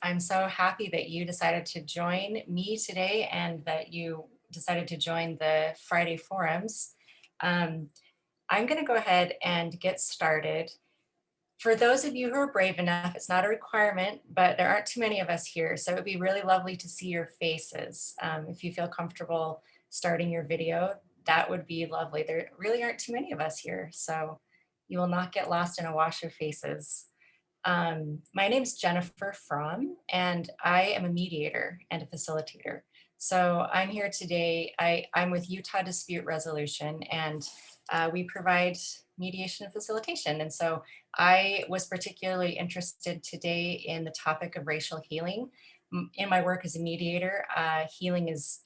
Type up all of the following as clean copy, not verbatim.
I'm so happy that you decided to join me today and that you decided to join the Friday forums. Um, I'm going to go ahead and get started. For those of you who are brave enough, it's not a requirement, but there aren't too many of us here, so it would be really lovely to see your faces. If you feel comfortable starting your video, that would be lovely. There really aren't too many of us here, so you will not get lost in a wash of faces. My name is Jennifer Frahm, and I am a mediator and a facilitator. So I'm here today, I'm with Utah Dispute Resolution, and we provide mediation and facilitation. And so I was particularly interested today in the topic of racial healing. In my work as a mediator, healing is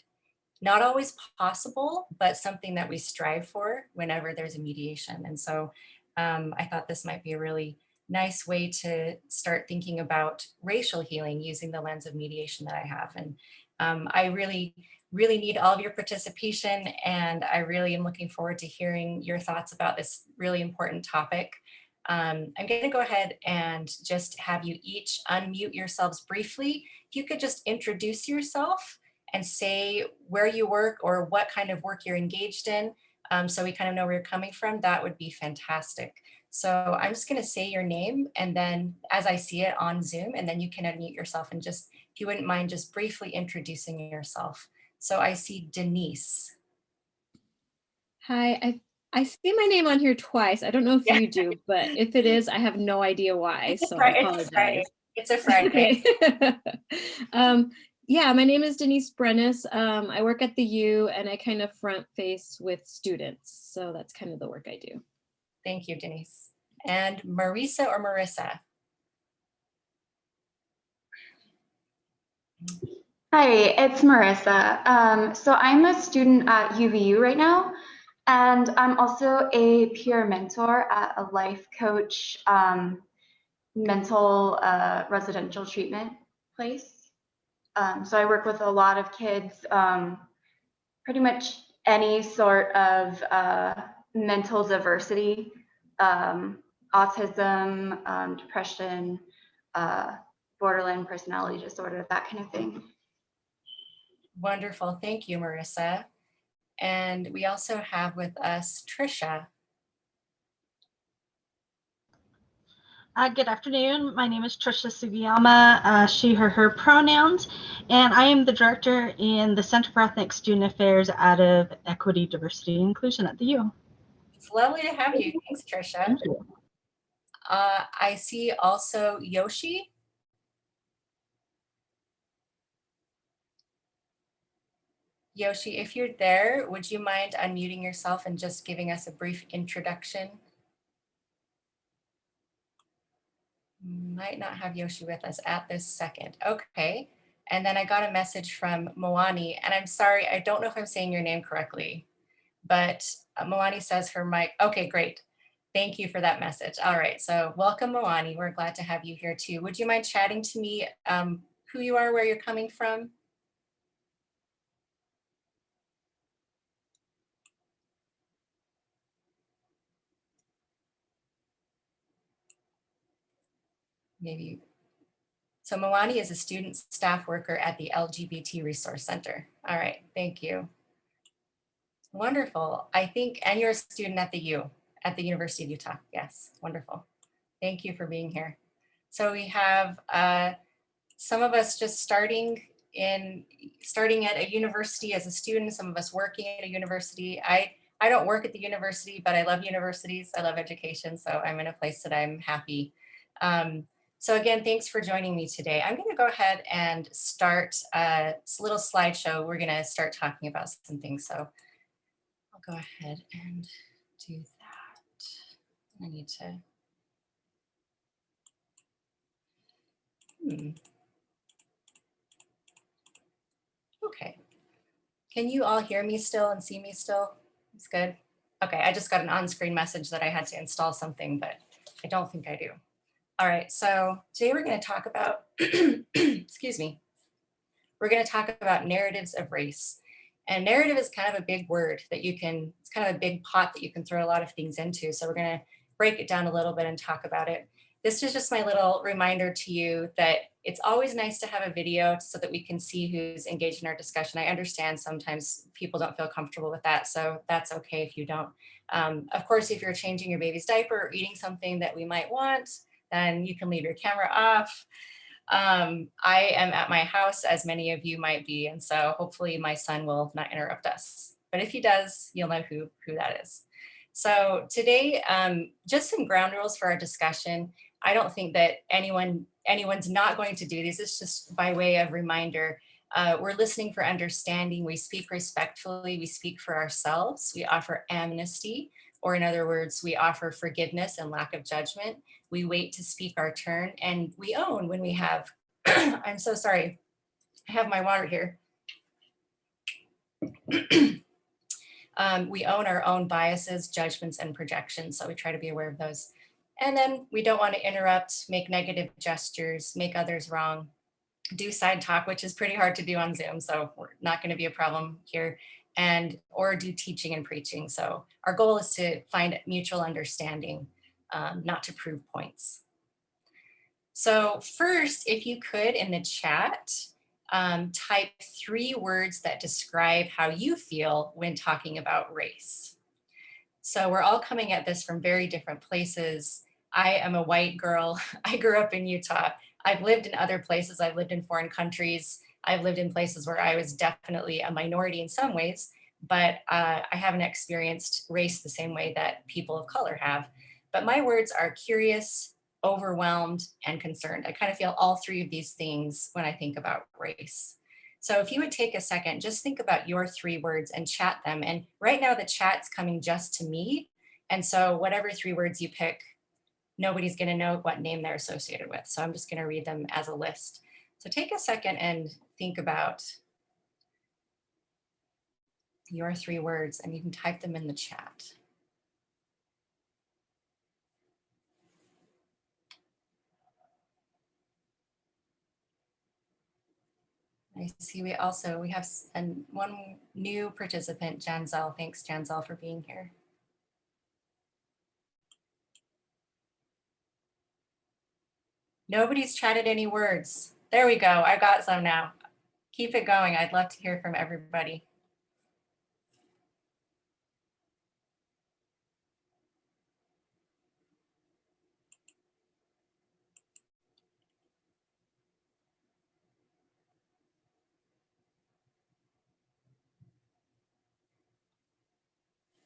not always possible, but something that we strive for whenever there's a mediation. And so I thought this might be a really nice way to start thinking about racial healing using the lens of mediation that I have. And I really need all of your participation, and I really am looking forward to hearing your thoughts about this really important topic. I'm going to go ahead and just have you each unmute yourselves briefly. If you could just introduce yourself and say where you work or what kind of work you're engaged in, so we kind of know where you're coming from, that would be fantastic. So I'm just going to say your name, and then as I see it on Zoom, and then you can unmute yourself and just, if you wouldn't mind, just briefly introducing yourself. So I see Denise. Hi, I see my name on here twice. I don't know if you do, but if it is, I have no idea why, so I apologize. It's a Friday. Okay. Yeah, my name is Denise Brennis. I work at the U, and I kind of front face with students. So that's kind of the work I do. Thank you, Denise. And Marisa or Marissa? Hi, it's Marissa. So I'm a student at UVU right now, and I'm also a peer mentor at a life coach mental residential treatment place. So I work with a lot of kids, pretty much any sort of mental diversity, autism, depression, borderline personality disorder, that kind of thing. Wonderful. Thank you, Marissa. And we also have with us Trisha. Good afternoon. My name is Trisha Sugiyama, she, her pronouns, and I am the director in the Center for Ethnic Student Affairs out of Equity, Diversity, and Inclusion at the U. It's lovely to have you. Thanks, Trisha. Thank you. I see also Yoshi. Yoshi, if you're there, would you mind unmuting yourself and just giving us a brief introduction? Might not have Yoshi with us at this second. Okay. And then I got a message from Moani, and I'm sorry, I don't know if I'm saying your name correctly, but Moani says her mic. Okay, great. Thank you for that message. All right, so welcome, Moani. We're glad to have you here too. Would you mind chatting to me who you are, where you're coming from? Maybe. So Moani is a student staff worker at the LGBT Resource Center. All right, thank you. Wonderful. I think, and you're a student at the U, at the University of Utah. Yes, wonderful. Thank you for being here. So we have some of us just starting at a university as a student, some of us working at a university. I don't work at the university, but I love universities. I love education, so I'm in a place that I'm happy. So again, thanks for joining me today. I'm going to go ahead and start a little slideshow. We're going to start talking about some things. So I'll go ahead and do that. I need to. Okay. Can you all hear me still and see me still? It's good. Okay, I just got an on-screen message that I had to install something, but I don't think I do. All right, so today we're going to talk about, excuse me, we're going to talk about narratives of race. And narrative is kind of a big word that you can, it's kind of a big pot that you can throw a lot of things into. So we're going to break it down a little bit and talk about it. This is just my little reminder to you that It's always nice to have a video so that we can see who's engaged in our discussion. I understand sometimes people don't feel comfortable with that, so that's okay if you don't. Of course, if you're changing your baby's diaper or eating something that we might want, then you can leave your camera off. I am at my house, as many of you might be, and so hopefully my son will not interrupt us. But if he does, you'll know who that is. So today, just some ground rules for our discussion. I don't think that anyone's not going to do these. It's just by way of reminder. We're listening for understanding. We speak respectfully. We speak for ourselves. We offer amnesty, or in other words, we offer forgiveness and lack of judgment. We wait to speak our turn, and we own when we have, I'm so sorry, I have my water here. We own our own biases, judgments, and projections, so we try to be aware of those. And then we don't want to interrupt, make negative gestures, make others wrong, do side talk, which is pretty hard to do on Zoom, so we're not going to be a problem here, or do teaching and preaching. So our goal is to find mutual understanding, not to prove points. So first, if you could, in the chat, type 3 words that describe how you feel when talking about race. So we're all coming at this from very different places. I am a white girl. I grew up in Utah. I've lived in other places. I've lived in foreign countries. I've lived in places where I was definitely a minority in some ways, but I haven't experienced race the same way that people of color have. But my words are curious, overwhelmed, and concerned. I kind of feel all 3 of these things when I think about race. So if you would take a second, just think about your 3 words and chat them. And right now the chat's coming just to me. And so whatever 3 words you pick, nobody's going to know what name they're associated with. So I'm just going to read them as a list. So take a second and think about your 3 words, and you can type them in the chat. I see we have one new participant, Janzel. Thanks, Janzel, for being here. Nobody's chatted any words. There we go. I got some now. Keep it going. I'd love to hear from everybody.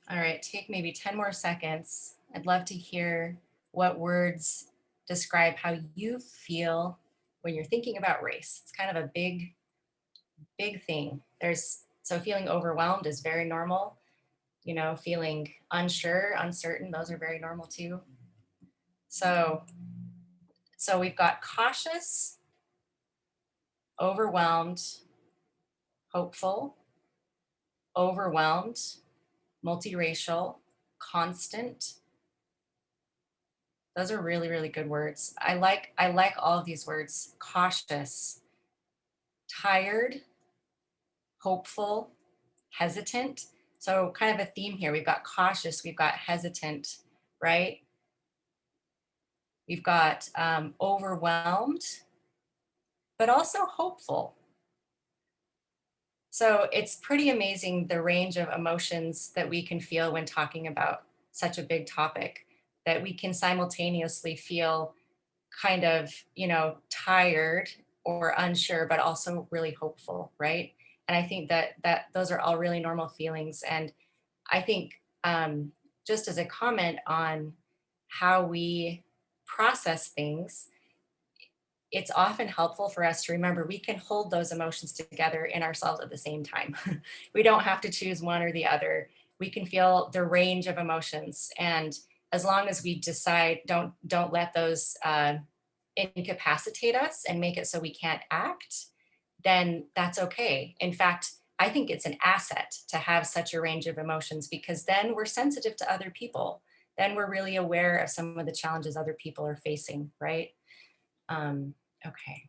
All right, take maybe 10 more seconds. I'd love to hear what words describe how you feel when you're thinking about race. It's kind of a big thing. So feeling overwhelmed is very normal. You know, feeling unsure, uncertain, those are very normal too. So we've got cautious, overwhelmed, hopeful, overwhelmed, multiracial, constant. Those are really, really good words. I like all of these words. Cautious, tired, hopeful, hesitant. So kind of a theme here. We've got cautious, we've got hesitant, right? We've got overwhelmed, but also hopeful. So it's pretty amazing the range of emotions that we can feel when talking about such a big topic, that we can simultaneously feel kind of, you know, tired or unsure, but also really hopeful, right? And I think that those are all really normal feelings. And I think just as a comment on how we process things, it's often helpful for us to remember we can hold those emotions together in ourselves at the same time. We don't have to choose one or the other. We can feel the range of emotions. And as long as we decide, don't let those incapacitate us and make it so we can't act, then that's okay. In fact, I think it's an asset to have such a range of emotions, because then we're sensitive to other people. Then we're really aware of some of the challenges other people are facing, right? Okay.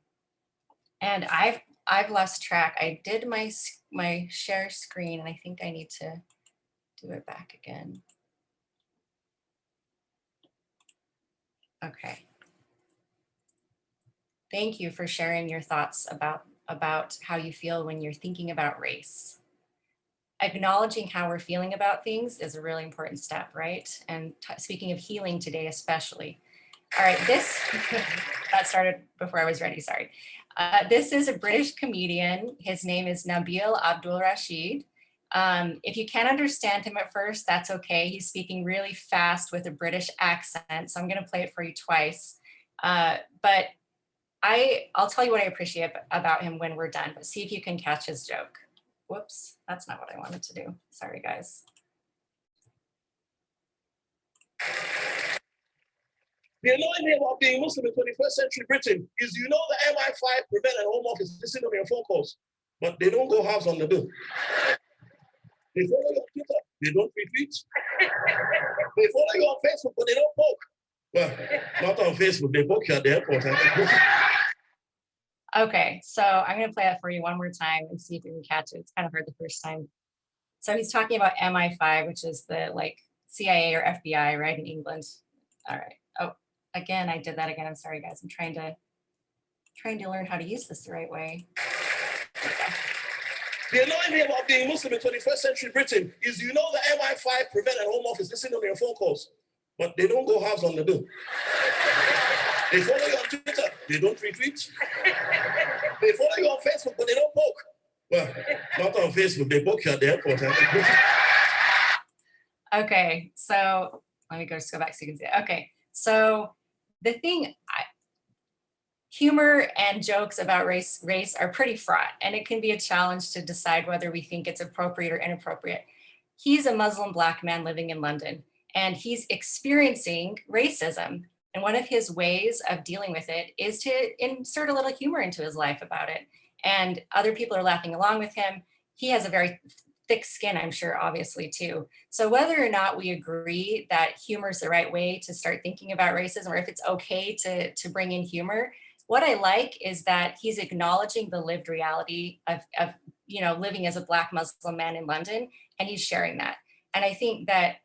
And I've lost track. I did my share screen, and I think I need to do it back again. Okay. Thank you for sharing your thoughts about how you feel when you're thinking about race. Acknowledging how we're feeling about things is a really important step, right? And speaking of healing today, especially. All right, that started before I was ready, sorry. This is a British comedian. His name is Nabil Abdul Rashid. If you can't understand him at first, that's okay. He's speaking really fast with a British accent, so I'm gonna play it for you twice. But I'll tell you what I appreciate about him when we're done, but see if you can catch his joke. Whoops, that's not what I wanted to do. Sorry, guys. The annoying thing about being Muslim in 21st century Britain is you know the MI5 prevent and Home Office listen on your phone calls, but they don't go halves on the bill. They follow you on Twitter, they don't retweet. They follow you on Facebook, but they don't poke. Well, not on Facebook, they poke you at the airport. Okay, so I'm gonna play that for you one more time and see if you can catch it. It's kind of hard the first time. So he's talking about MI5, which is the like CIA or FBI, right, in England. All right. Oh, again, I did that again. I'm sorry, guys. I'm trying to learn how to use this the right way. The annoying thing about being Muslim in 21st century Britain is you know the MI5 prevent and Home Office listen on your phone calls, but they don't go halves on the bill. They follow you on Twitter, they don't retweet. They follow you on Facebook, but they don't poke. Well, not on Facebook, they poke you at the airport. Okay, so let me just go back so you can see it. Okay, so the thing, humor and jokes about race are pretty fraught, and it can be a challenge to decide whether we think it's appropriate or inappropriate. He's a Muslim Black man living in London, and he's experiencing racism. And one of his ways of dealing with it is to insert a little humor into his life about it. And other people are laughing along with him. He has a very thick skin, I'm sure, obviously, too. So whether or not we agree that humor is the right way to start thinking about racism, or if it's okay to bring in humor, what I like is that he's acknowledging the lived reality of living as a Black Muslim man in London, and he's sharing that. And I think that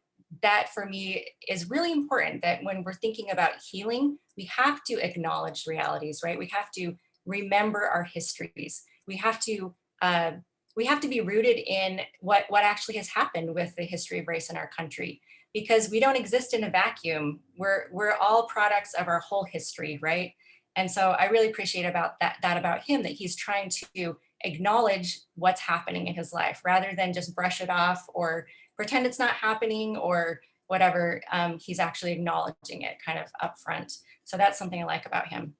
for me is really important, that when we're thinking about healing, we have to acknowledge realities, right? We have to remember our histories. We have to be rooted in what actually has happened with the history of race in our country, because we don't exist in a vacuum. We're all products of our whole history, right? And so I really appreciate about that about him, that he's trying to acknowledge what's happening in his life rather than just brush it off or pretend it's not happening or whatever. He's actually acknowledging it kind of upfront. So that's something I like about him.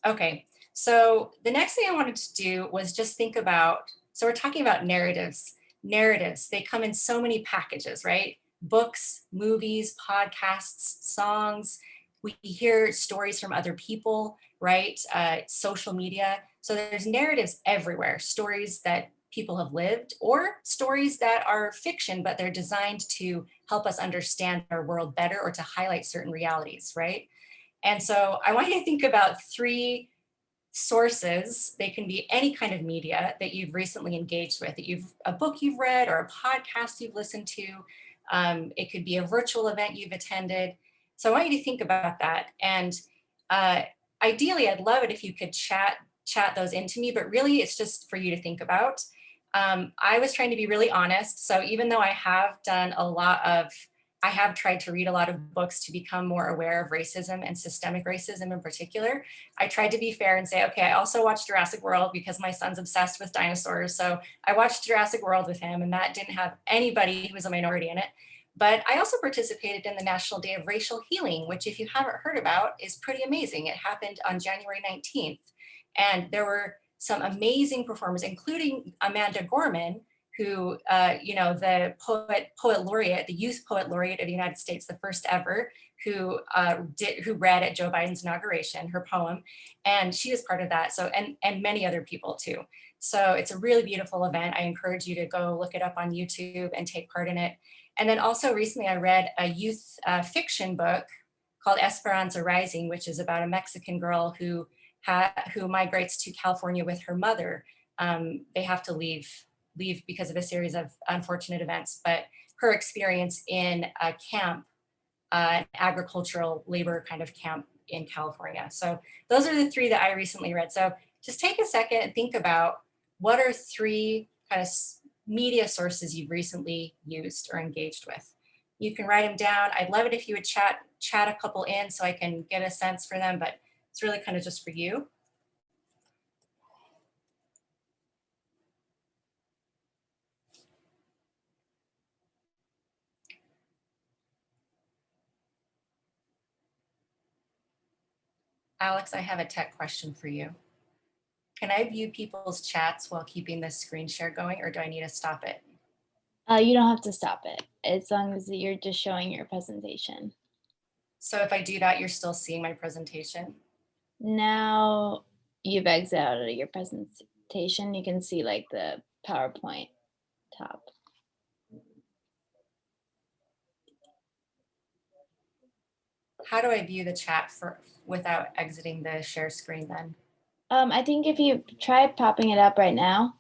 Okay, so the next thing I wanted to do was just think about, so we're talking about narratives. Narratives, they come in so many packages, right? Books, movies, podcasts, songs. We hear stories from other people, right? Social media. So there's narratives everywhere, stories that people have lived, or stories that are fiction, but they're designed to help us understand our world better or to highlight certain realities, right? And so I want you to think about 3 sources. They can be any kind of media that you've recently engaged with, a book you've read or a podcast you've listened to. It could be a virtual event you've attended. So I want you to think about that. And ideally, I'd love it if you could chat those into me, but really it's just for you to think about. I was trying to be really honest. So even though I have tried to read a lot of books to become more aware of racism and systemic racism in particular, I tried to be fair and say, okay, I also watched Jurassic World because my son's obsessed with dinosaurs. So I watched Jurassic World with him, and that didn't have anybody who was a minority in it. But I also participated in the National Day of Racial Healing, which, if you haven't heard about, is pretty amazing. It happened on January 19th. And there were some amazing performers, including Amanda Gorman, who, the poet laureate, the youth poet laureate of the United States, the first ever, who read at Joe Biden's inauguration, her poem, and she was part of that. So, and many other people too. So it's a really beautiful event. I encourage you to go look it up on YouTube and take part in it. And then also recently I read a youth fiction book called Esperanza Rising, which is about a Mexican girl who migrates to California with her mother. They have to leave because of a series of unfortunate events, but her experience in a camp, an agricultural labor kind of camp in California. So those are the 3 that I recently read. So just take a second and think about what are 3 kind of media sources you've recently used or engaged with. You can write them down. I'd love it if you would chat a couple in so I can get a sense for them, but it's really kind of just for you. Alex, I have a tech question for you. Can I view people's chats while keeping this screen share going, or do I need to stop it? You don't have to stop it as long as you're just showing your presentation. So if I do that, you're still seeing my presentation? Now you've exited out of your presentation. You can see like the PowerPoint top. How do I view the chat without exiting the share screen then? I think if you try popping it up right now,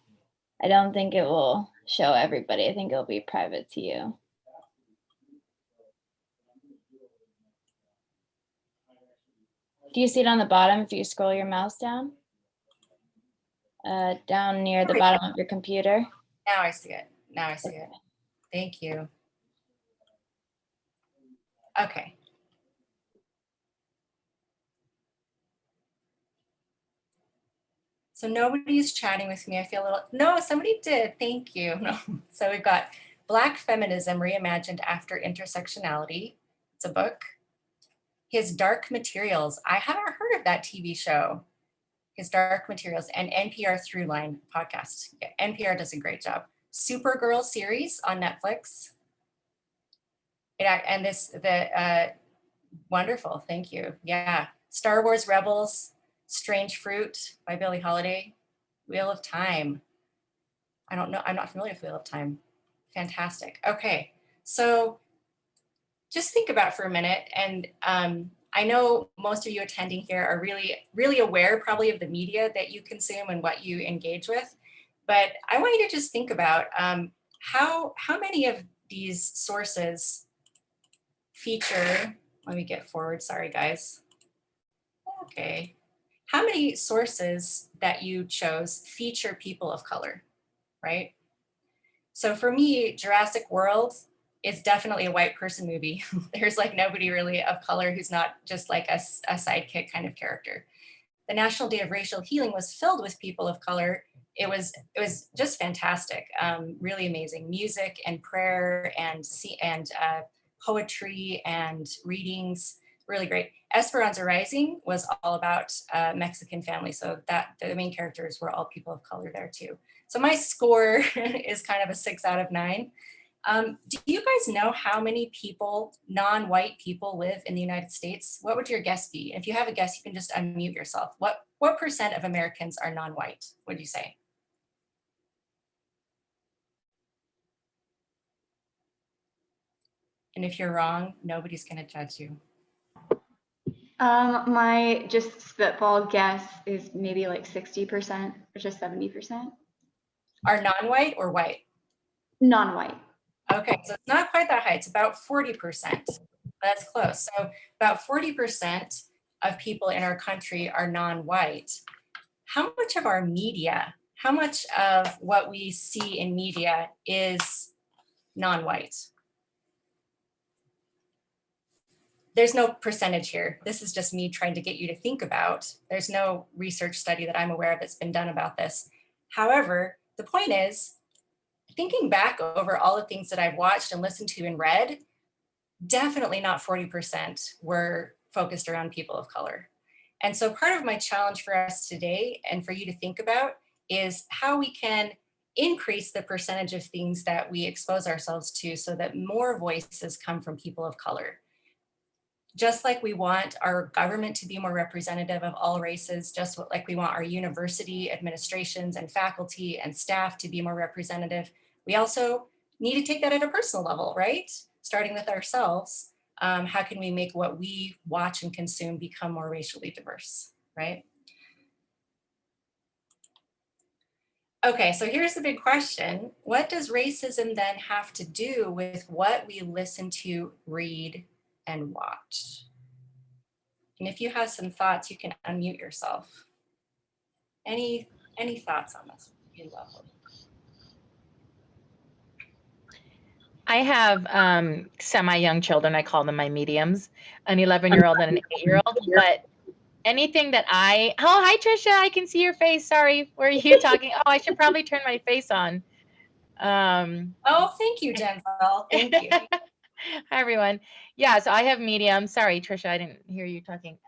I don't think it will show everybody. I think it'll be private to you. Do you see it on the bottom if you scroll your mouse down? Down near the bottom of your computer? Now I see it. Now I see it. Thank you. Okay. So nobody's chatting with me. I feel a little, no, somebody did. Thank you. No. So we've got Black Feminism Reimagined After Intersectionality. It's a book. His Dark Materials. I haven't heard of that TV show. His Dark Materials, and NPR Throughline podcast. Yeah, NPR does a great job. Supergirl series on Netflix. Wonderful, thank you. Yeah, Star Wars Rebels, Strange Fruit by Billie Holiday, Wheel of Time. I don't know, I'm not familiar with Wheel of Time. Fantastic. Okay, so just think about for a minute, and I know most of you attending here are really aware probably of the media that you consume and what you engage with, but I want you to just think about how many of these sources feature, let me get forward, sorry guys. Okay, how many sources that you chose feature people of color, right? So for me, Jurassic World is definitely a white person movie. There's like nobody really of color who's not just like a sidekick kind of character. The National Day of Racial Healing was filled with people of color. It was just fantastic, really amazing music and prayer and poetry and readings, really great. Esperanza Rising was all about Mexican family, so that the main characters were all people of color there too. So my score is kind of a 6 out of 9. Do you guys know how many people, non-white people, live in the United States? What would your guess be? If you have a guess, you can just unmute yourself. What percent of Americans are non-white, would you say? And if you're wrong, nobody's gonna judge you. My just spitball guess is maybe like 60% or just 70%. Are non-white or white? Non-white. Okay, so it's not quite that high. It's about 40%. That's close. So about 40% of people in our country are non-white. How much of our media, how much of what we see in media is non-white? There's no percentage here. This is just me trying to get you to think about. There's no research study that I'm aware of that's been done about this. However, the point is, thinking back over all the things that I've watched and listened to and read, definitely not 40% were focused around people of color. And so part of my challenge for us today and for you to think about is how we can increase the percentage of things that we expose ourselves to so that more voices come from people of color. Just like we want our government to be more representative of all races, just like we want our university administrations and faculty and staff to be more representative, we also need to take that at a personal level, right? Starting with ourselves, how can we make what we watch and consume become more racially diverse, right? Okay, so here's the big question. What does racism then have to do with what we listen to, read, and watch? And if you have some thoughts, you can unmute yourself. Any thoughts on this? Would be lovely. I have semi-young children. I call them my mediums, an 11-year-old and an 8-year-old. But anything that oh, hi, Trisha. I can see your face. Sorry. Were you talking? Oh, I should probably turn my face on. Oh, thank you, Denzel. Thank you. Hi, everyone. Yeah, so I have medium. Sorry, Trisha, I didn't hear you talking.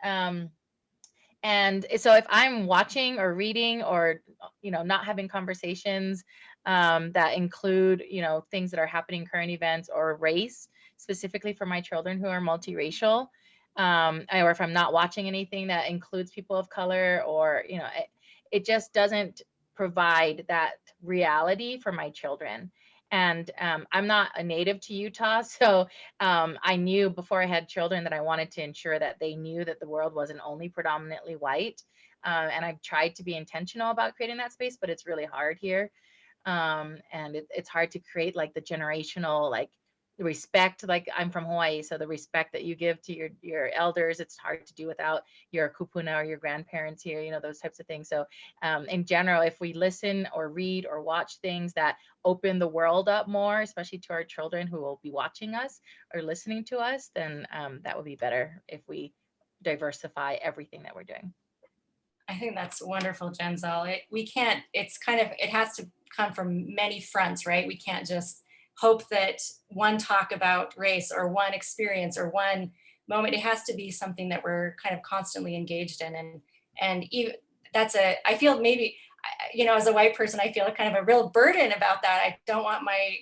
And so if I'm watching or reading or, not having conversations that include, things that are happening, current events or race, specifically for my children who are multiracial, or if I'm not watching anything that includes people of color, or, it just doesn't provide that reality for my children. And I'm not a native to Utah, so I knew before I had children that I wanted to ensure that they knew that the world wasn't only predominantly white. And I've tried to be intentional about creating that space, but it's really hard here. And it's hard to create like the generational, like respect. Like I'm from Hawaii, so the respect that you give to your elders, it's hard to do without your kupuna or your grandparents here, those types of things. So in general, if we listen or read or watch things that open the world up more, especially to our children who will be watching us or listening to us, then that would be better if we diversify everything that we're doing. I think that's wonderful, Denzel. It has to come from many fronts, right? We can't just hope that one talk about race or one experience or one moment. It has to be something that we're kind of constantly engaged in. And even I feel maybe, as a white person, I feel a kind of a real burden about that. I don't want my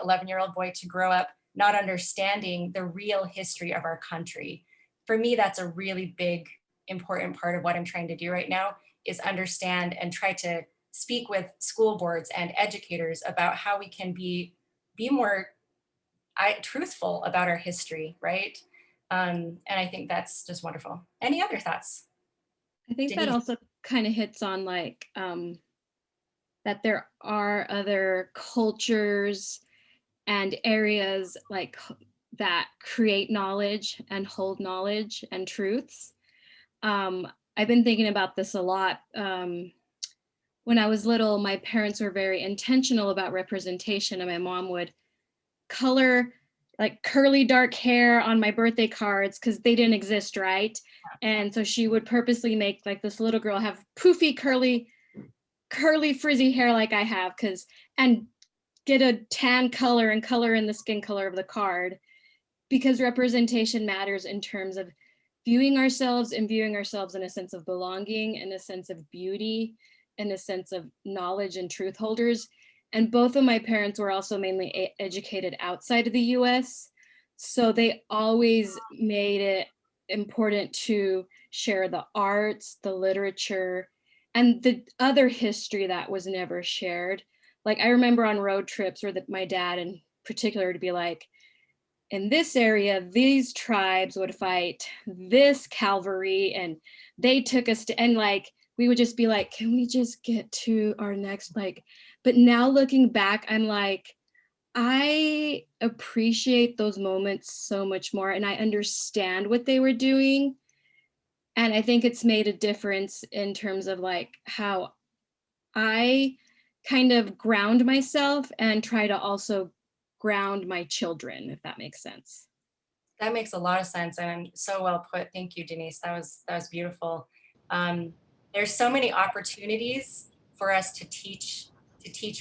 11-year-old boy to grow up not understanding the real history of our country. For me, that's a really big, important part of what I'm trying to do right now, is understand and try to speak with school boards and educators about how we can be more truthful about our history, right? And I think that's just wonderful. Any other thoughts? I think that also kind of hits on like that there are other cultures and areas like that create knowledge and hold knowledge and truths. I've been thinking about this a lot. When I was little, my parents were very intentional about representation, and my mom would color like curly dark hair on my birthday cards because they didn't exist, right? And so she would purposely make like this little girl have poofy curly frizzy hair like I have, and get a tan color and color in the skin color of the card, because representation matters in terms of viewing ourselves in a sense of belonging, in a sense of beauty, in a sense of knowledge and truth holders. And both of my parents were also mainly educated outside of the US. So they always made it important to share the arts, the literature, and the other history that was never shared. Like I remember on road trips where my dad in particular to be like, in this area, these tribes would fight this cavalry and they took us to, and like, we would just be like, can we just get to our next, but now looking back, I'm like, I appreciate those moments so much more and I understand what they were doing. And I think it's made a difference in terms of like how I kind of ground myself and try to also ground my children, if that makes sense. That makes a lot of sense and so well put. Thank you, Denise. That was beautiful. There's so many opportunities for us to teach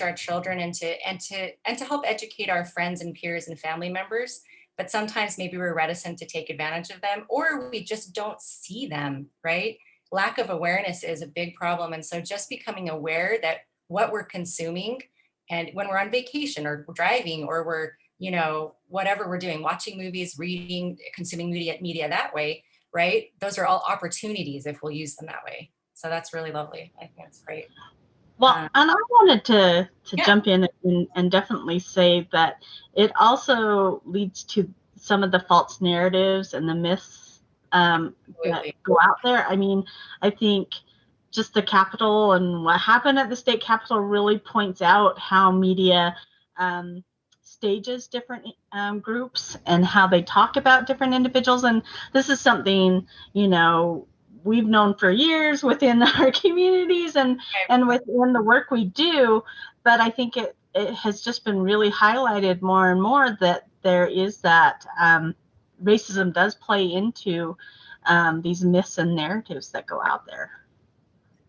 our children and to help educate our friends and peers and family members. But sometimes maybe we're reticent to take advantage of them, or we just don't see them, right? Lack of awareness is a big problem. And so just becoming aware that what we're consuming, and when we're on vacation or driving or we're, whatever we're doing, watching movies, reading, consuming media that way, right? Those are all opportunities if we'll use them that way. So that's really lovely. I think that's great. Well, and I wanted to jump in and definitely say that it also leads to some of the false narratives and the myths that go out there. I mean, I think just the Capitol and what happened at the state Capitol really points out how media stages different groups and how they talk about different individuals. And this is something, you know, we've known for years within our communities and within the work we do. But I think it has just been really highlighted more and more that there is that racism does play into these myths and narratives that go out there.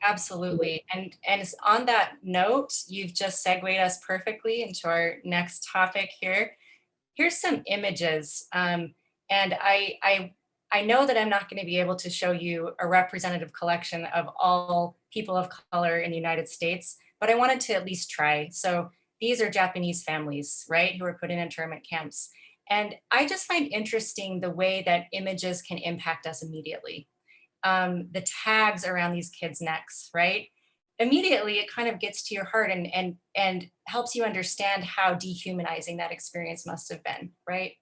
Absolutely. And on that note, you've just segued us perfectly into our next topic here. Here's some images. And I know that I'm not going to be able to show you a representative collection of all people of color in the United States, but I wanted to at least try. So these are Japanese families, right, who were put in internment camps. And I just find interesting the way that images can impact us immediately. The tags around these kids' necks, right? Immediately, it kind of gets to your heart and helps you understand how dehumanizing that experience must have been, right?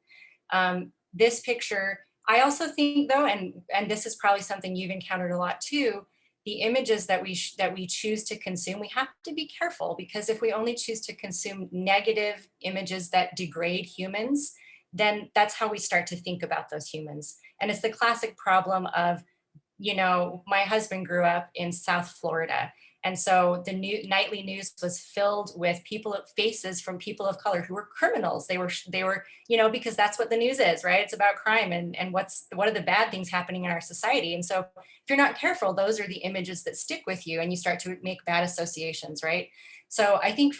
This picture, I also think though, and this is probably something you've encountered a lot too, the images that we choose to consume, we have to be careful, because if we only choose to consume negative images that degrade humans, then that's how we start to think about those humans. And it's the classic problem of, you know, my husband grew up in South Florida. And so the nightly news was filled with faces from people of color who were criminals. They were, you know, because that's what the news is, right? It's about crime and what are the bad things happening in our society. And so if you're not careful, those are the images that stick with you and you start to make bad associations, right? So I think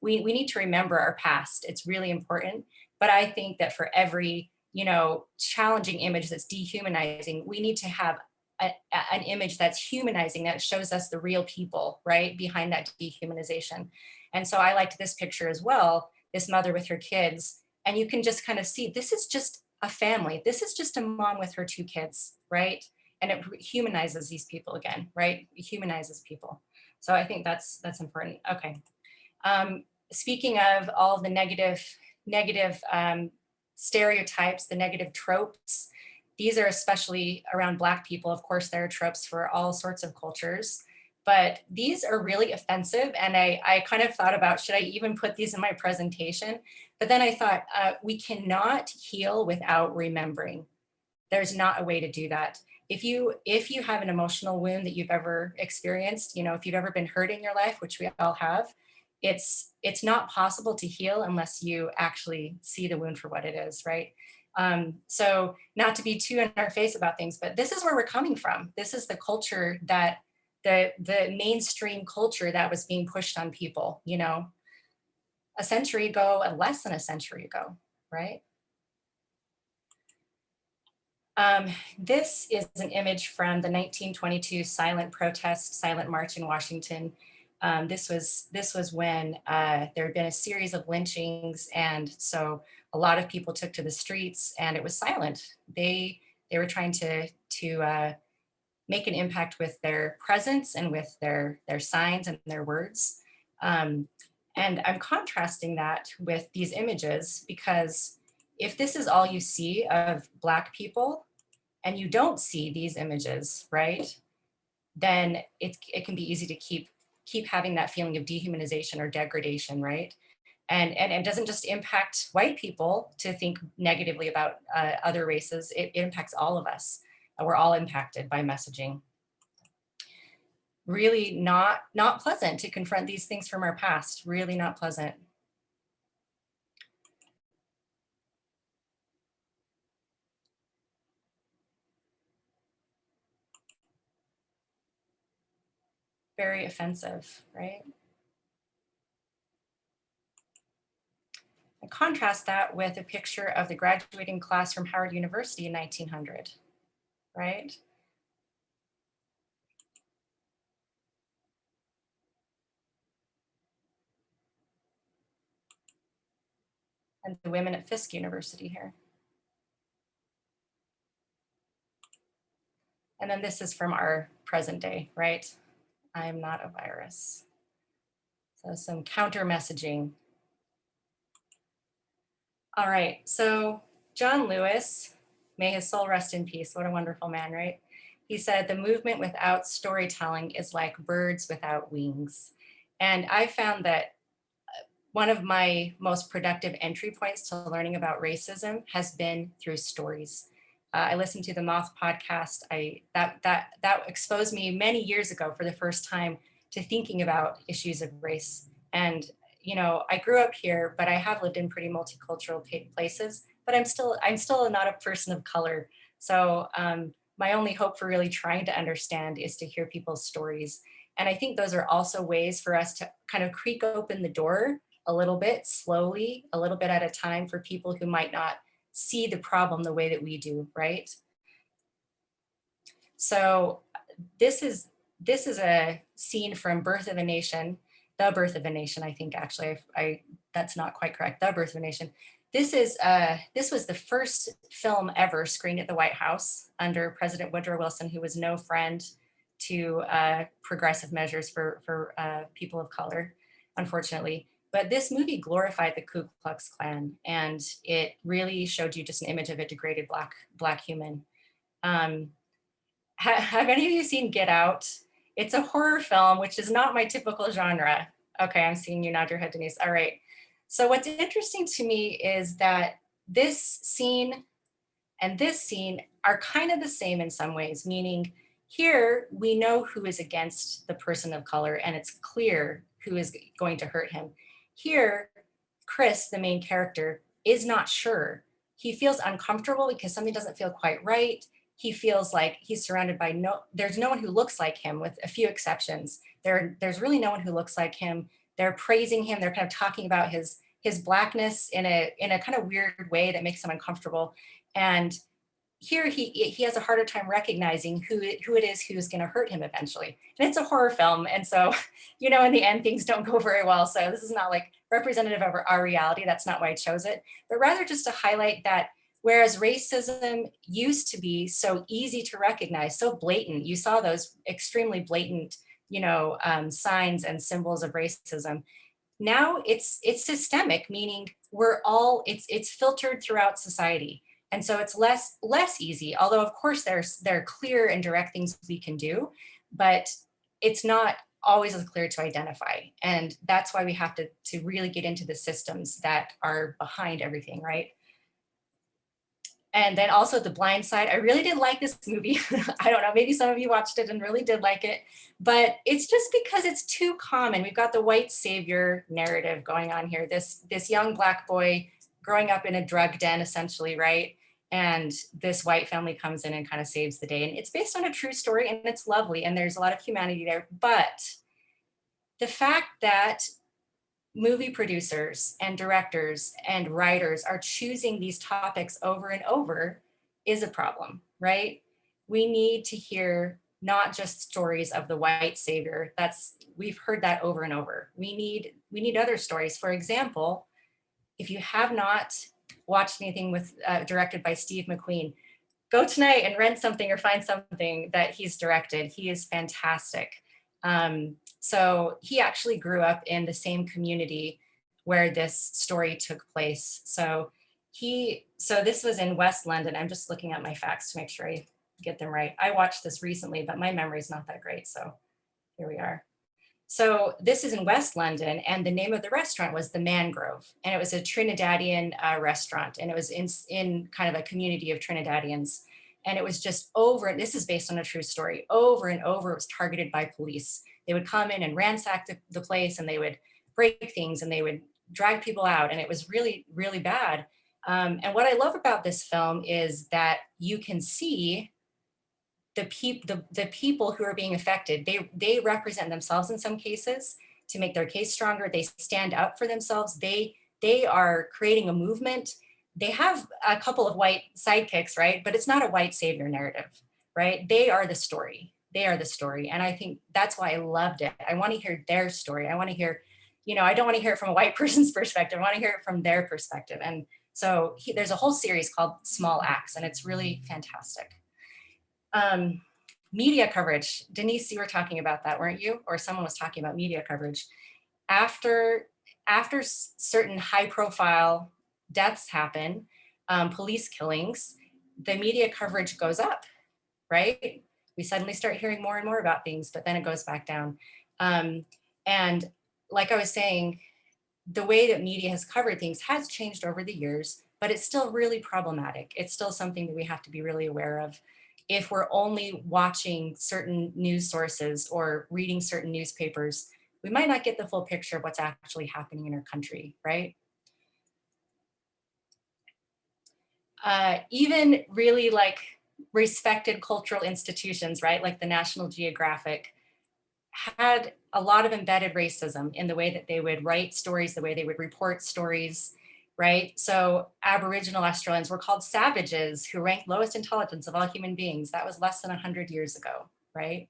we need to remember our past. It's really important. But I think that for every, you know, challenging image that's dehumanizing, we need to have an image that's humanizing, that shows us the real people, right, behind that dehumanization. And so I liked this picture as well, this mother with her kids, and you can just kind of see, this is just a family. This is just a mom with her 2 kids, right? And it humanizes these people again, right? It humanizes people. So I think that's important. Okay. Speaking of all the negative stereotypes, the negative tropes, these are especially around Black people. Of course, there are tropes for all sorts of cultures, but these are really offensive. And I kind of thought about, should I even put these in my presentation? But then I thought, we cannot heal without remembering. There's not a way to do that. If you have an emotional wound that you've ever experienced, you know, if you've ever been hurt in your life, which we all have, it's not possible to heal unless you actually see the wound for what it is, right? So not to be too in our face about things, but this is where we're coming from. This is the culture that the mainstream culture that was being pushed on people, you know, a century ago, less than a century ago, right? This is an image from the 1922 silent protest, silent march in Washington. This was when there had been a series of lynchings, and so a lot of people took to the streets, and it was silent. They were trying to make an impact with their presence and with their signs and their words. And I'm contrasting that with these images, because if this is all you see of Black people and you don't see these images, right, then it can be easy to keep having that feeling of dehumanization or degradation, right? And it doesn't just impact white people to think negatively about other races, it impacts all of us. We're all impacted by messaging. Really not pleasant to confront these things from our past, really not pleasant. Very offensive, right? And contrast that with a picture of the graduating class from Howard University in 1900, right? And the women at Fisk University here. And then this is from our present day, right? I am not a virus. So some counter messaging. All right, so John Lewis, may his soul rest in peace. What a wonderful man, right? He said, the movement without storytelling is like birds without wings. And I found that one of my most productive entry points to learning about racism has been through stories. I listened to the Moth podcast. That exposed me many years ago for the first time to thinking about issues of race. And you know, I grew up here, but I have lived in pretty multicultural places. But I'm still not a person of color. So my only hope for really trying to understand is to hear people's stories. And I think those are also ways for us to kind of creak open the door a little bit slowly, a little bit at a time, for people who might not see the problem the way that we do, right? So this is a scene from Birth of a Nation, The Birth of a Nation, I think actually, that's not quite correct, The Birth of a Nation. This was the first film ever screened at the White House under President Woodrow Wilson, who was no friend to progressive measures for people of color, unfortunately. But this movie glorified the Ku Klux Klan, and it really showed you just an image of a degraded black human. Have any of you seen Get Out? It's a horror film, which is not my typical genre. Okay, I'm seeing you nod your head, Denise. All right. So what's interesting to me is that this scene and this scene are kind of the same in some ways, meaning here we know who is against the person of color, and it's clear who is going to hurt him. Here, Chris, the main character, is not sure. He feels uncomfortable because something doesn't feel quite right. He feels like he's surrounded by there's no one who looks like him, with a few exceptions. There's really no one who looks like him. They're praising him. They're kind of talking about his blackness in a kind of weird way that makes him uncomfortable. And here he has a harder time recognizing who it is who's going to hurt him eventually. And it's a horror film, and so, you know, in the end, things don't go very well. So this is not like representative of our reality. That's not why I chose it, but rather just to highlight that whereas racism used to be so easy to recognize, so blatant, you saw those extremely blatant, you know, signs and symbols of racism. Now it's systemic, meaning it's filtered throughout society. And so it's less easy, although of course there are clear and direct things we can do, but it's not always as clear to identify. And that's why we have to really get into the systems that are behind everything, right? And then also The Blind Side. I really didn't like this movie. I don't know, maybe some of you watched it and really did like it, but it's just because it's too common. We've got the white savior narrative going on here. This young Black boy growing up in a drug den, essentially, right? And this white family comes in and kind of saves the day. And it's based on a true story, and it's lovely, and there's a lot of humanity there. But the fact that movie producers and directors and writers are choosing these topics over and over is a problem, right? We need to hear not just stories of the white savior. We've heard that over and over. We need other stories. For example, if you have not watched anything directed by Steve McQueen, go tonight and rent something or find something that he's directed. He is fantastic. So he actually grew up in the same community where this story took place. So this was in West London. I'm just looking at my facts to make sure I get them right. I watched this recently, but my memory is not that great. So here we are. So this is in West London, and the name of the restaurant was the Mangrove, and it was a Trinidadian restaurant, and it was in kind of a community of Trinidadians. And it was just this is based on a true story, over and over, it was targeted by police. They would come in and ransack the place, and they would break things, and they would drag people out. And it was really, really bad. And what I love about this film is that you can see the people who are being affected. They represent themselves in some cases to make their case stronger. They stand up for themselves. They are creating a movement. They have a couple of white sidekicks, right? But it's not a white savior narrative, right? They are the story. They are the story. And I think that's why I loved it. I want to hear their story. I want to hear, you know, I don't want to hear it from a white person's perspective. I want to hear it from their perspective. And so there's a whole series called Small Acts, and it's really fantastic. Media coverage. Denise, you were talking about that, weren't you? Or someone was talking about media coverage. After certain high profile deaths happen, police killings, the media coverage goes up, right? We suddenly start hearing more and more about things, but then it goes back down. And like I was saying, the way that media has covered things has changed over the years, but it's still really problematic. It's still something that we have to be really aware of. If we're only watching certain news sources or reading certain newspapers, we might not get the full picture of what's actually happening in our country, right? Even really like respected cultural institutions, right? Like the National Geographic had a lot of embedded racism in the way that they would write stories, the way they would report stories, right? So Aboriginal Australians were called savages who ranked lowest intelligence of all human beings. That was less than 100 years ago, right?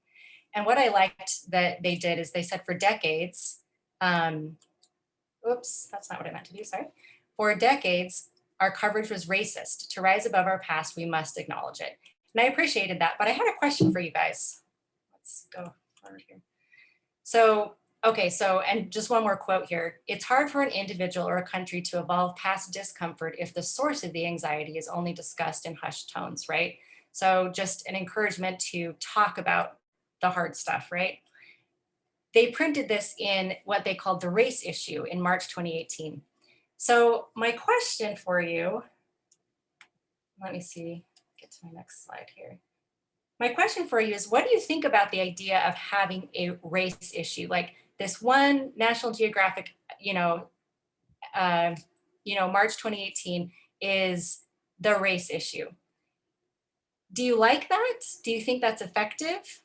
And what I liked that they did is they said for decades, oops, that's not what I meant to do, sorry. For decades, our coverage was racist. To rise above our past, we must acknowledge it. And I appreciated that, but I had a question for you guys. Let's go forward here. So, okay, so, and just one more quote here. It's hard for an individual or a country to evolve past discomfort if the source of the anxiety is only discussed in hushed tones, right? So just an encouragement to talk about the hard stuff, right? They printed this in what they called the race issue in March 2018. So my question for you, let me see, get to my next slide here. My question for you is, what do you think about the idea of having a race issue? Like this one National Geographic, March 2018 is the race issue. Do you like that? Do you think that's effective?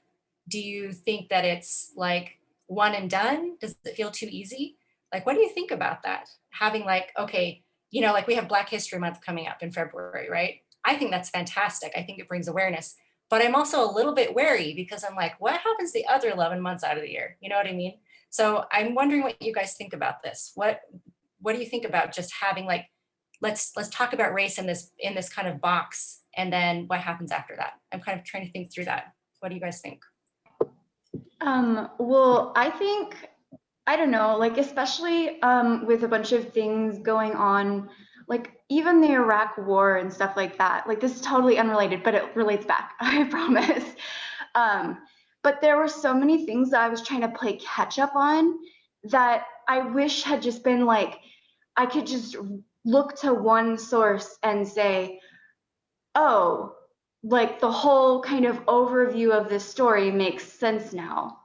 Do you think that it's like one and done? Does it feel too easy? Like, what do you think about that? Having like, okay, like we have Black History Month coming up in February, right? I think that's fantastic. I think it brings awareness, but I'm also a little bit wary because I'm like, what happens the other 11 months out of the year? You know what I mean? So I'm wondering what you guys think about this. What do you think about just having like, let's talk about race in this kind of box, and then what happens after that? I'm kind of trying to think through that. What do you guys think? Well, I think, I don't know, like especially with a bunch of things going on, like even the Iraq war and stuff like that. Like this is totally unrelated, but it relates back, I promise. But there were so many things that I was trying to play catch up on that I wish had just been like, I could just look to one source and say, oh, like the whole kind of overview of this story makes sense now.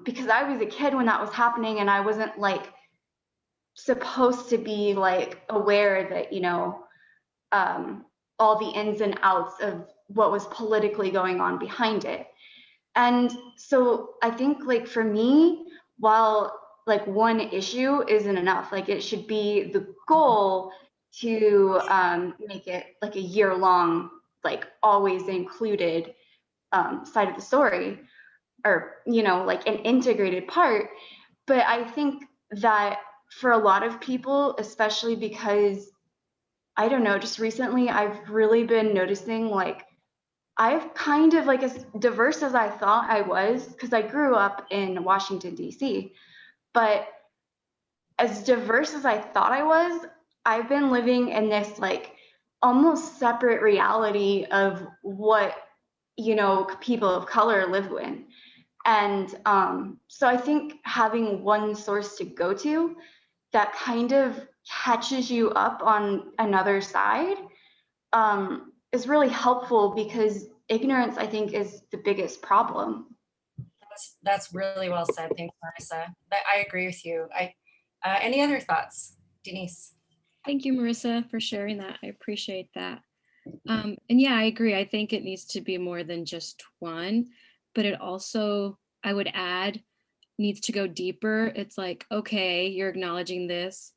Because I was a kid when that was happening and I wasn't like supposed to be like aware that, all the ins and outs of what was politically going on behind it. And so I think like for me, while like one issue isn't enough, like it should be the goal to make it like a year-long, like always included side of the story, or like an integrated part. But I think that for a lot of people, especially because I don't know, just recently I've really been noticing like I've kind of like as diverse as I thought I was, because I grew up in Washington, D.C., but as diverse as I thought I was, I've been living in this like almost separate reality of what people of color live in. And so I think having one source to go to that kind of catches you up on another side is really helpful, because ignorance, I think, is the biggest problem. That's really well said. Thanks, Marissa. I agree with you. Any other thoughts, Denise? Thank you, Marissa, for sharing that. I appreciate that. And yeah, I agree. I think it needs to be more than just one, but it also, I would add, needs to go deeper. It's like, okay, you're acknowledging this.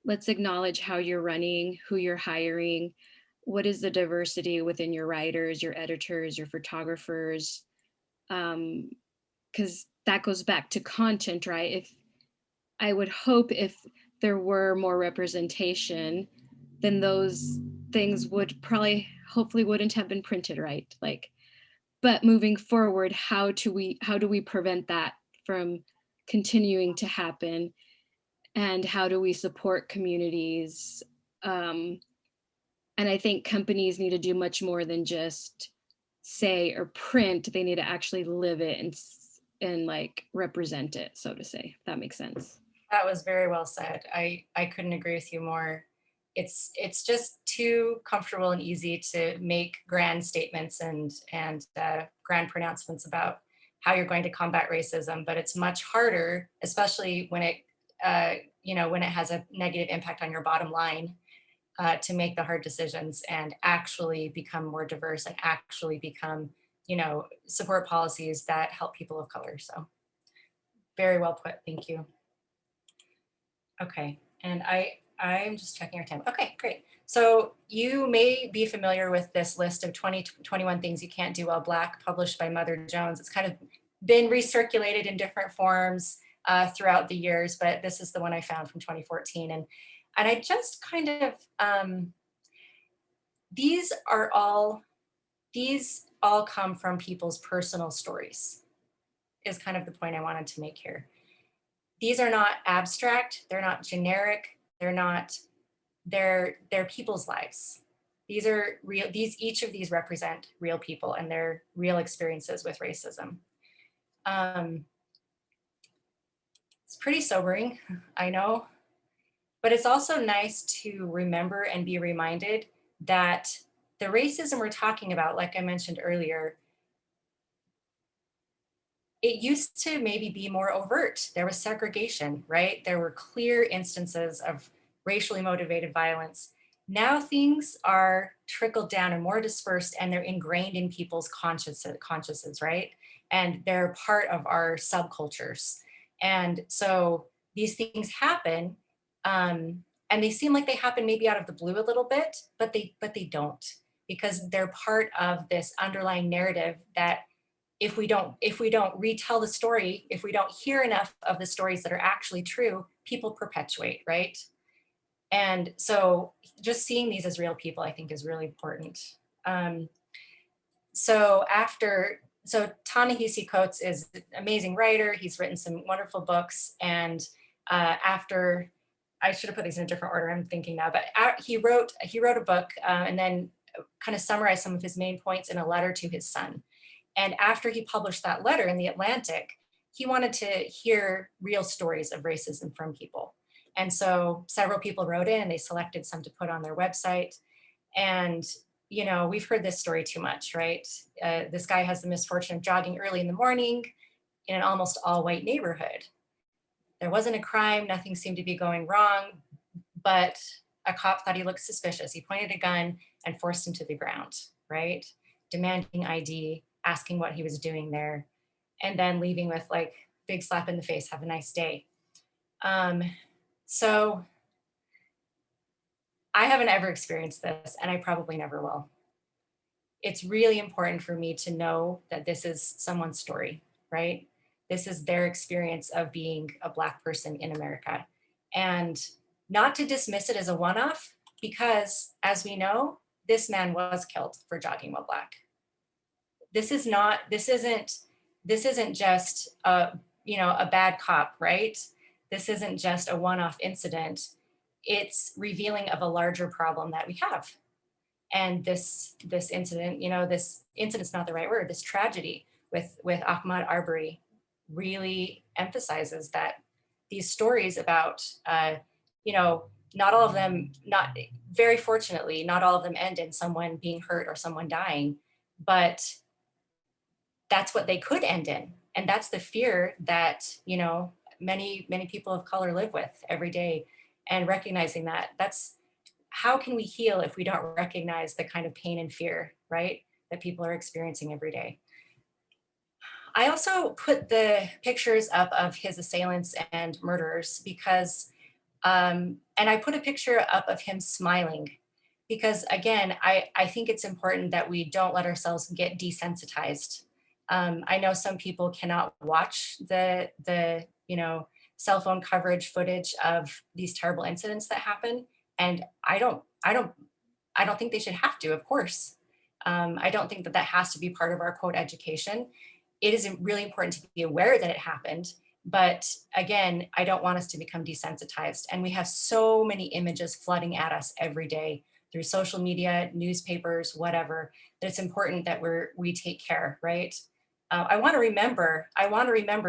Let's acknowledge how you're running, who you're hiring, what is the diversity within your writers, your editors, your photographers, because that goes back to content, right? If I would hope if there were more representation, then those things would probably, hopefully wouldn't have been printed, right? Like, but moving forward, how do we prevent that from continuing to happen? And how do we support communities? And I think companies need to do much more than just say or print. They need to actually live it and like represent it, so to say, if that makes sense. That was very well said. I couldn't agree with you more. It's just too comfortable and easy to make grand statements and grand pronouncements about how you're going to combat racism, but it's much harder, especially when it when it has a negative impact on your bottom line, to make the hard decisions and actually become more diverse and actually become, support policies that help people of color. So very well put. Thank you. Okay, and I'm just checking our time. Okay, great. So you may be familiar with this list of 21 things you can't do while Black, published by Mother Jones. It's kind of been recirculated in different forms throughout the years, but this is the one I found from 2014. And I just kind of, these all come from people's personal stories, is kind of the point I wanted to make here. These are not abstract, they're not generic, they're people's lives. These are real, each of these represent real people and their real experiences with racism. It's pretty sobering, I know, but it's also nice to remember and be reminded that the racism we're talking about, like I mentioned earlier, it used to maybe be more overt. There was segregation, right? There were clear instances of racially motivated violence. Now things are trickled down and more dispersed, and they're ingrained in people's consciences, right? And they're part of our subcultures. And so these things happen, and they seem like they happen maybe out of the blue a little bit, but they don't, because they're part of this underlying narrative that if we don't retell the story, if we don't hear enough of the stories that are actually true, people perpetuate, right? And so just seeing these as real people, I think, is really important. So Ta-Nehisi Coates is an amazing writer. He's written some wonderful books. And after, I should have put these in a different order, I'm thinking now, but he wrote a book and then kind of summarized some of his main points in a letter to his son. And after he published that letter in the Atlantic, he wanted to hear real stories of racism from people. And so several people wrote in and they selected some to put on their website. And, we've heard this story too much, right? This guy has the misfortune of jogging early in the morning in an almost all white neighborhood. There wasn't a crime, nothing seemed to be going wrong, but a cop thought he looked suspicious. He pointed a gun and forced him to the ground, right? Demanding ID, asking what he was doing there, and then leaving with like big slap in the face, have a nice day. So I haven't ever experienced this, and I probably never will. It's really important for me to know that this is someone's story, right? This is their experience of being a Black person in America. And not to dismiss it as a one-off, because as we know, this man was killed for jogging while Black. This isn't just a bad cop, right? This isn't just a one-off incident. It's revealing of a larger problem that we have. And this incident, this incident's not the right word, this tragedy with Ahmaud Arbery really emphasizes that these stories about, not all of them, very fortunately, not all of them end in someone being hurt or someone dying, but that's what they could end in. And that's the fear that, many people of color live with every day. And recognizing that's how can we heal if we don't recognize the kind of pain and fear, right, that people are experiencing every day. I also put the pictures up of his assailants and murderers because, and I put a picture up of him smiling because, again, I think it's important that we don't let ourselves get desensitized. I know some people cannot watch the cell phone coverage footage of these terrible incidents that happen, and I don't think they should have to. Of course, I don't think that has to be part of our quote education. It is really important to be aware that it happened, but again, I don't want us to become desensitized. And we have so many images flooding at us every day through social media, newspapers, whatever, that it's important that we take care, right? I want to remember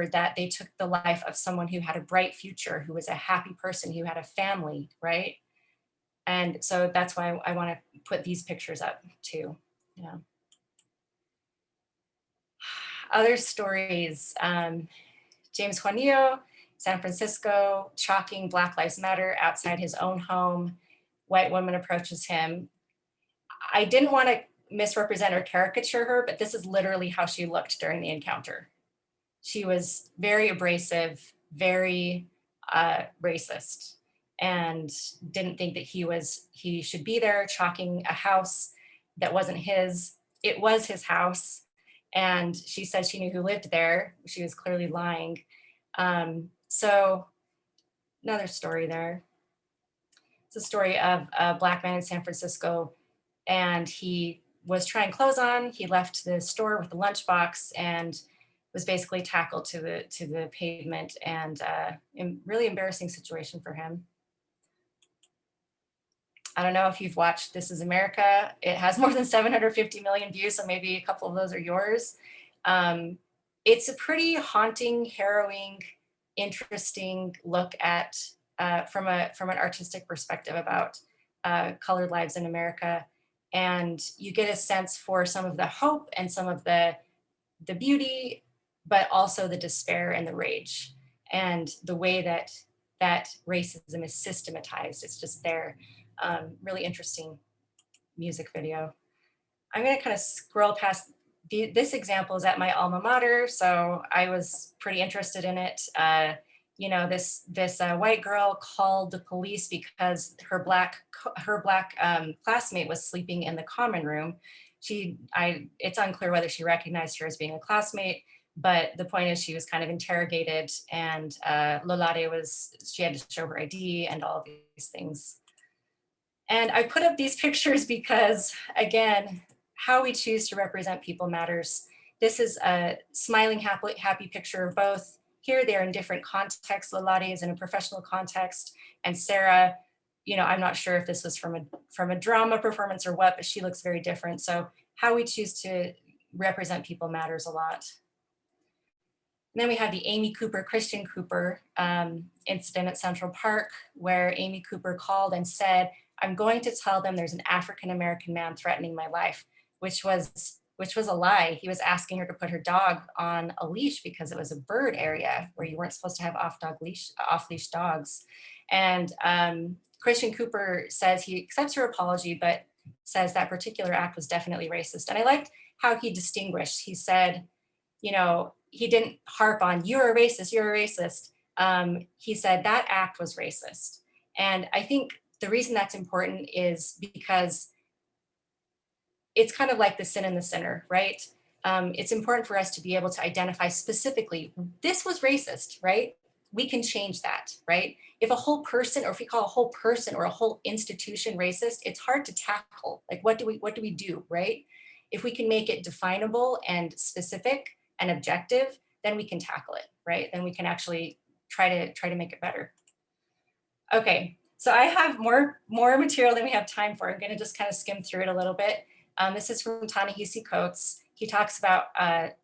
that they took the life of someone who had a bright future, who was a happy person, who had a family, right? And so that's why I want to put these pictures up too. Yeah. Other stories, James Juanito, San Francisco, chalking Black Lives Matter outside his own home. White woman approaches him. I didn't want to misrepresent or caricature her, but this is literally how she looked during the encounter. She was very abrasive, very racist, and didn't think that he should be there chalking a house that wasn't his. It was his house. And she said she knew who lived there. She was clearly lying. So another story there. It's a story of a Black man in San Francisco, and he was trying clothes on. He left the store with the lunchbox and was basically tackled to the pavement, and really embarrassing situation for him. I don't know if you've watched This Is America. It has more than 750 million views, so maybe a couple of those are yours. It's a pretty haunting, harrowing, interesting look at, from an artistic perspective about colored lives in America. And you get a sense for some of the hope and some of the beauty, but also the despair and the rage, and the way that racism is systematized. It's just there. Really interesting music video. I'm going to kind of scroll past. This example is at my alma mater, so I was pretty interested in it. You know, this white girl called the police because her black classmate was sleeping in the common room. It's unclear whether she recognized her as being a classmate, but the point is she was kind of interrogated, and she had to show her ID and all of these things. And I put up these pictures because, again, how we choose to represent people matters. This is a smiling, happy picture of both. Here they're in different contexts. Lolade is in a professional context, and Sarah, you know, I'm not sure if this was from a drama performance or what, but she looks very different. So how we choose to represent people matters a lot. And then we have the Amy Cooper, Christian Cooper incident at Central Park, where Amy Cooper called and said, "I'm going to tell them there's an African-American man threatening my life," which was a lie. He was asking her to put her dog on a leash because it was a bird area where you weren't supposed to have off-leash dogs. And Christian Cooper says he accepts her apology, but says that particular act was definitely racist. And I liked how he distinguished. He said, you know, he didn't harp on, "You're a racist, you're a racist." He said that act was racist. And I think the reason that's important is because it's kind of like the sin and the sinner, right? It's important for us to be able to identify specifically, this was racist, right? We can change that, right? If a whole person, or if we call a whole person or a whole institution racist, it's hard to tackle. Like, what do we do, right? If we can make it definable and specific and objective, then we can tackle it, right? Then we can actually try to make it better. Okay, so I have more material than we have time for. I'm going to just kind of skim through it a little bit. This is from Ta-Nehisi Coates. He talks about the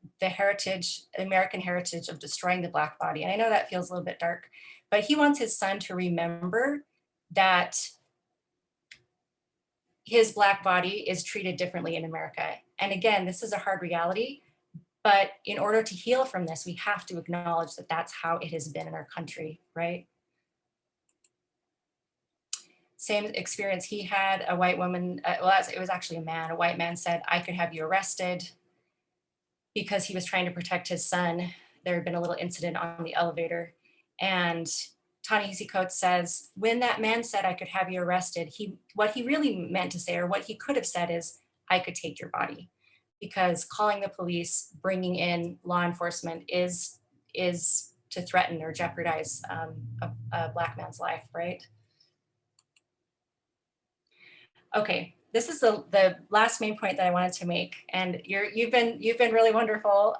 American heritage of destroying the Black body. And I know that feels a little bit dark, but he wants his son to remember that his Black body is treated differently in America. And again, this is a hard reality, but in order to heal from this, we have to acknowledge that that's how it has been in our country, right? Same experience he had, a white woman, it was actually a man, a white man said, "I could have you arrested," because he was trying to protect his son. There had been a little incident on the elevator. And Ta-Nehisi Coates says, when that man said, "I could have you arrested," what he really meant to say, or what he could have said is, "I could take your body." Because calling the police, bringing in law enforcement is to threaten or jeopardize a Black man's life, right? Okay, this is the last main point that I wanted to make, and you've been really wonderful.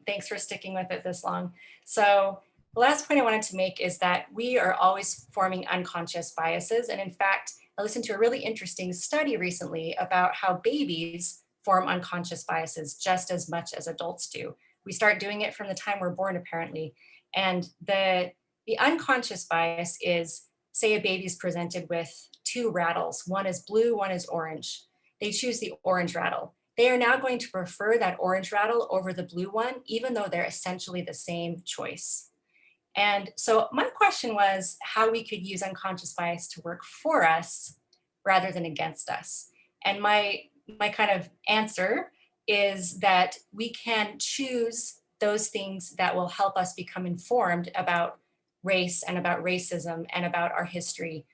Thanks for sticking with it this long. So the last point I wanted to make is that we are always forming unconscious biases, and in fact, I listened to a really interesting study recently about how babies form unconscious biases just as much as adults do. We start doing it from the time we're born, apparently. And the unconscious bias is, say a baby's presented with 2 rattles. One is blue, one is orange. They choose the orange rattle. They are now going to prefer that orange rattle over the blue one, even though they're essentially the same choice. And so my question was how we could use unconscious bias to work for us rather than against us. And my kind of answer is that we can choose those things that will help us become informed about race and about racism and about our history,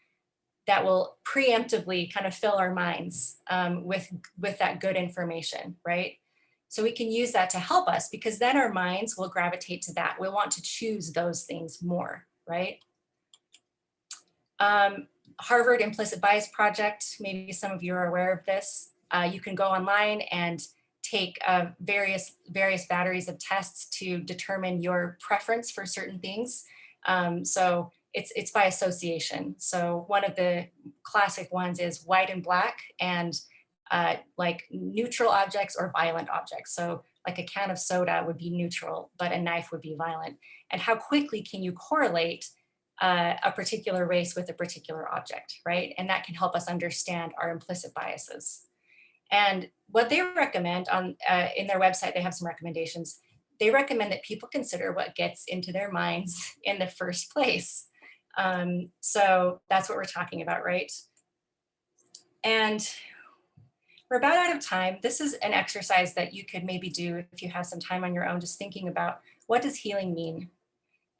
that will preemptively kind of fill our minds with that good information, right? So we can use that to help us, because then our minds will gravitate to that. We'll want to choose those things more, right? Harvard Implicit Bias Project, maybe some of you are aware of this. You can go online and take various batteries of tests to determine your preference for certain things. So it's by association. So one of the classic ones is white and black, and like neutral objects or violent objects. So like a can of soda would be neutral, but a knife would be violent. And how quickly can you correlate a particular race with a particular object, right? And that can help us understand our implicit biases. And what they recommend on in their website, they have some recommendations. They recommend that people consider what gets into their minds in the first place. So that's what we're talking about, right? And we're about out of time. This is an exercise that you could maybe do if you have some time on your own, just thinking about what does healing mean?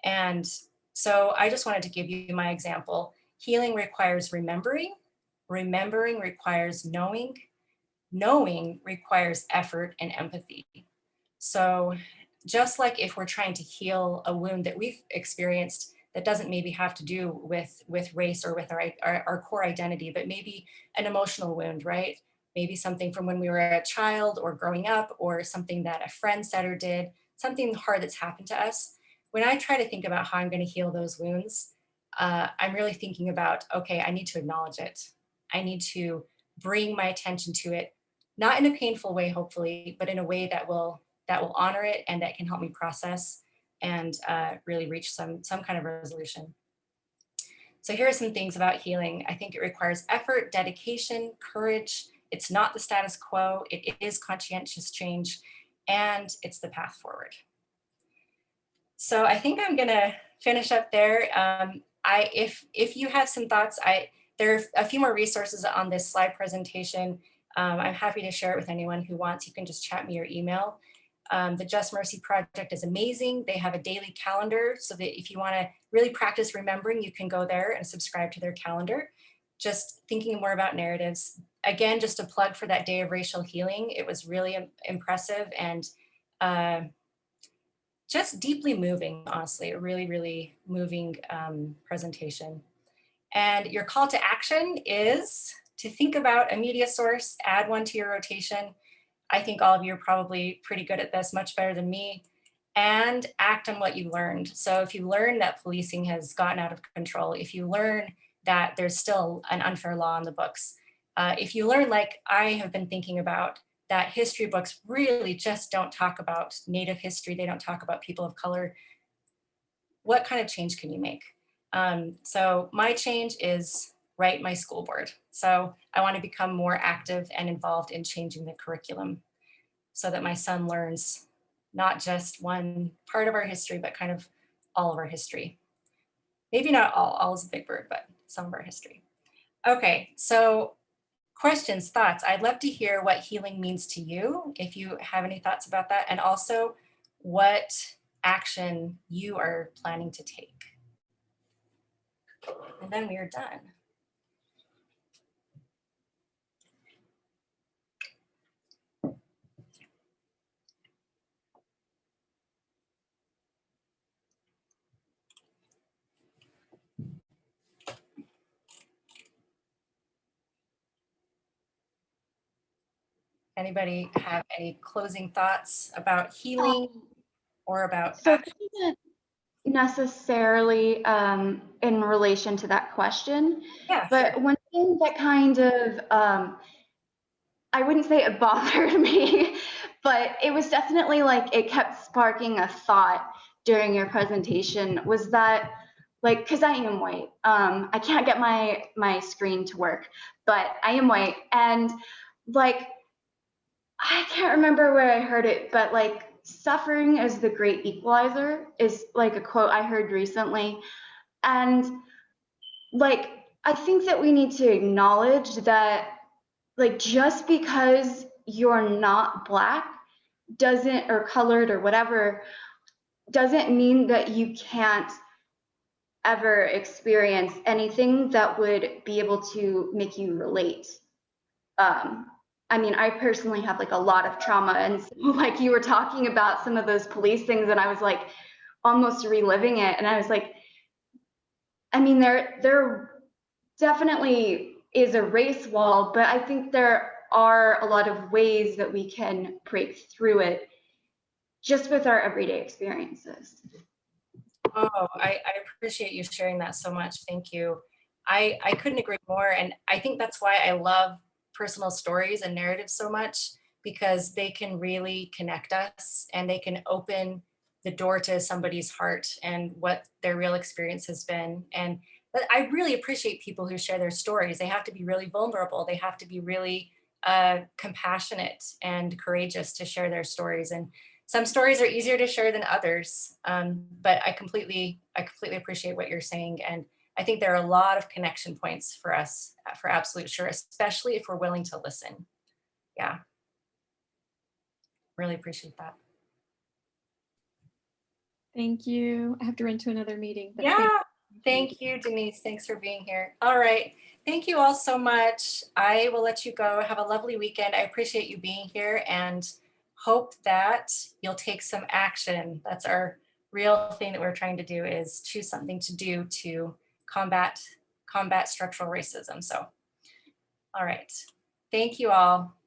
And so I just wanted to give you my example. Healing requires remembering. Remembering requires knowing. Knowing requires effort and empathy. So just like if we're trying to heal a wound that we've experienced that doesn't maybe have to do with race or with our core identity, but maybe an emotional wound, right? Maybe something from when we were a child or growing up, or something that a friend said or did, something hard that's happened to us. When I try to think about how I'm going to heal those wounds, I'm really thinking about, okay, I need to acknowledge it. I need to bring my attention to it, not in a painful way, hopefully, but in a way that will honor it and that can help me process and really reach some kind of resolution. So here are some things about healing. I think it requires effort, dedication, courage. It's not the status quo. It is conscientious change, and it's the path forward. So I think I'm gonna finish up there. If you have some thoughts, there are a few more resources on this slide presentation. I'm happy to share it with anyone who wants. You can just chat me or email. The Just Mercy Project is amazing. They have a daily calendar, so that if you want to really practice remembering, you can go there and subscribe to their calendar. Just thinking more about narratives. Again, just a plug for that day of racial healing. It was really impressive and just deeply moving, honestly, a really, really moving presentation. And your call to action is to think about a media source, add one to your rotation. I think all of you are probably pretty good at this, much better than me, and act on what you learned. So if you learn that policing has gotten out of control, if you learn that there's still an unfair law on the books, if you learn, like I have been thinking about, that history books really just don't talk about Native history, they don't talk about people of color, what kind of change can you make? So my change is write my school board. So I want to become more active and involved in changing the curriculum so that my son learns not just one part of our history, but kind of all of our history. Maybe not all is a big word, but some of our history. Okay, so questions, thoughts. I'd love to hear what healing means to you, if you have any thoughts about that, and also what action you are planning to take. And then we are done. Anybody have any closing thoughts about healing or about so necessarily in relation to that question, but sure. one thing that kind of I wouldn't say it bothered me, But it was definitely like, it kept sparking a thought during your presentation, was that like, because I am white, I can't get my screen to work, but I am white, and like, I can't remember where I heard it, but like, suffering is the great equalizer is like a quote I heard recently. And like, I think that we need to acknowledge that, like, just because you're not Black doesn't, or colored or whatever, doesn't mean that you can't ever experience anything that would be able to make you relate. I mean, I personally have like a lot of trauma, and so, like, you were talking about some of those police things, and I was like almost reliving it, and I was like, I mean, there definitely is a race wall, but I think there are a lot of ways that we can break through it just with our everyday experiences. Oh, I appreciate you sharing that so much. Thank you. I couldn't agree more. And I think that's why I love personal stories and narratives so much, because they can really connect us and they can open the door to somebody's heart and what their real experience has been. And but I really appreciate people who share their stories. They have to be really vulnerable. They have to be really compassionate and courageous to share their stories. And some stories are easier to share than others, but I completely appreciate what you're saying. And I think there are a lot of connection points for us, for absolute sure, especially if we're willing to listen. Yeah, really appreciate that. Thank you. I have to run to another meeting. But Yeah, thank you, Denise. Thanks for being here. All right, thank you all so much. I will let you go. Have a lovely weekend. I appreciate you being here and hope that you'll take some action. That's our real thing that we're trying to do, is choose something to do to combat structural racism. So, all right. Thank you all.